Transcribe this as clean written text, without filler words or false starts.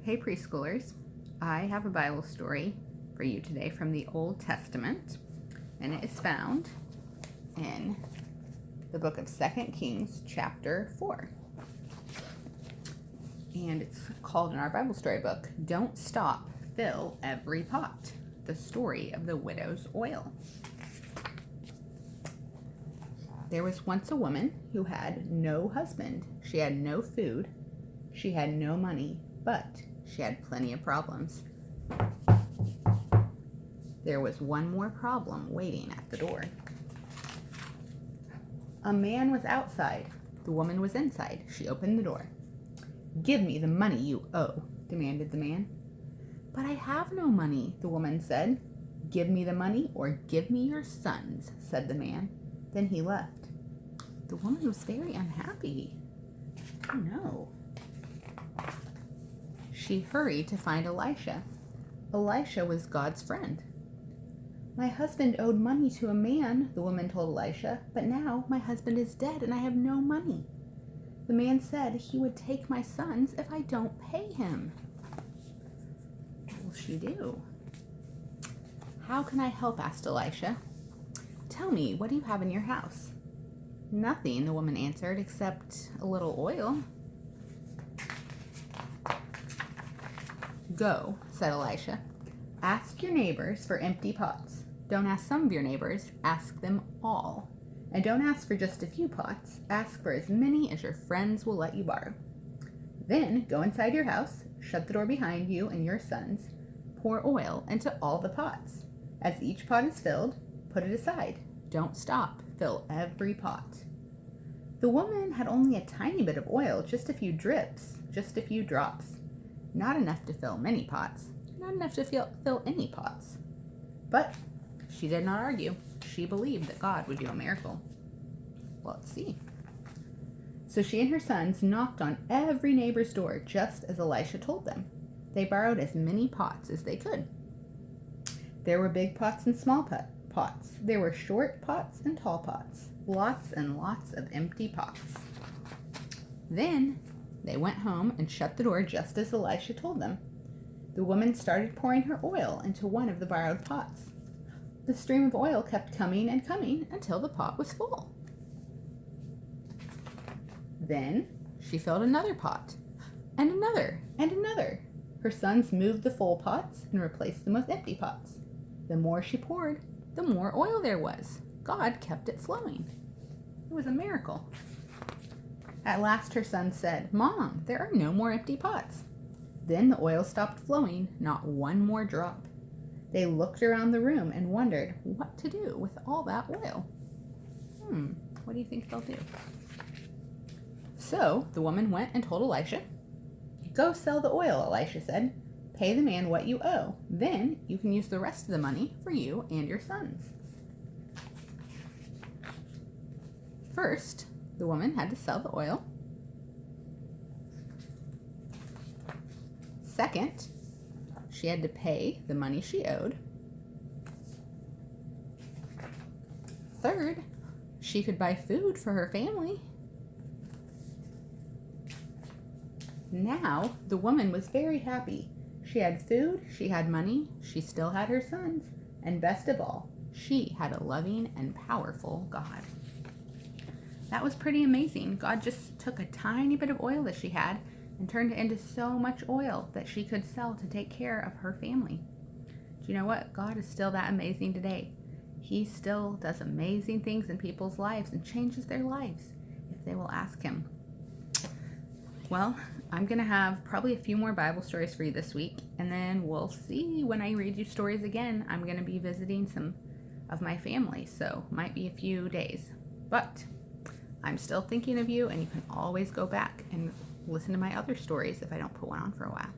Hey preschoolers, I have a Bible story for you today from the Old Testament, and it is found in the book of 2 Kings chapter 4. And it's called in our Bible story book, Don't Stop, Fill Every Pot, the story of the widow's oil. There was once a woman who had no husband. She had no food. She had no money, but she had plenty of problems. There was one more problem waiting at the door. A man was outside. The woman was inside. She opened the door. "Give me the money you owe," demanded the man. "But I have no money," the woman said. "Give me the money or give me your sons," said the man. Then he left. The woman was very unhappy. Oh no. She hurried to find Elisha. Elisha was God's friend. "My husband owed money to a man," the woman told Elisha, "but now my husband is dead and I have no money. The man said he would take my sons if I don't pay him." What will she do? "How can I help?" asked Elisha. "Tell me, what do you have in your house?" "Nothing," the woman answered, "except a little oil." "Go," said Elisha. "Ask your neighbors for empty pots. Don't ask some of your neighbors, ask them all. And don't ask for just a few pots, ask for as many as your friends will let you borrow. Then go inside your house, shut the door behind you and your sons, pour oil into all the pots. As each pot is filled, put it aside. Don't stop, fill every pot." The woman had only a tiny bit of oil, just a few drips, just a few drops. Not enough to fill many pots, not enough to fill any pots. But she did not argue. She believed that God would do a miracle. Let's see. So she and her sons knocked on every neighbor's door, just as Elisha told them. They borrowed as many pots as they could. There were big pots and small pots. There were short pots and tall pots. Lots and lots of empty pots. Then they went home and shut the door just as Elisha told them. The woman started pouring her oil into one of the borrowed pots. The stream of oil kept coming and coming until the pot was full. Then she filled another pot, and another, and another. Her sons moved the full pots and replaced them with empty pots. The more she poured, the more oil there was. God kept it flowing. It was a miracle. At last her son said, "Mom, there are no more empty pots." Then the oil stopped flowing, not one more drop. They looked around the room and wondered what to do with all that oil. What do you think they'll do? So the woman went and told Elisha. "Go sell the oil," Elisha said. "Pay the man what you owe. Then you can use the rest of the money for you and your sons." First, the woman had to sell the oil. Second, she had to pay the money she owed. Third, she could buy food for her family. Now, the woman was very happy. She had food, she had money, she still had her sons, and best of all, she had a loving and powerful God. That was pretty amazing. God just took a tiny bit of oil that she had and turned it into so much oil that she could sell to take care of her family. Do you know what? God is still that amazing today. He still does amazing things in people's lives and changes their lives if they will ask him. Well, I'm going to have probably a few more Bible stories for you this week, and then we'll see when I read you stories again. I'm going to be visiting some of my family, so might be a few days. But I'm still thinking of you, and you can always go back and listen to my other stories if I don't put one on for a while.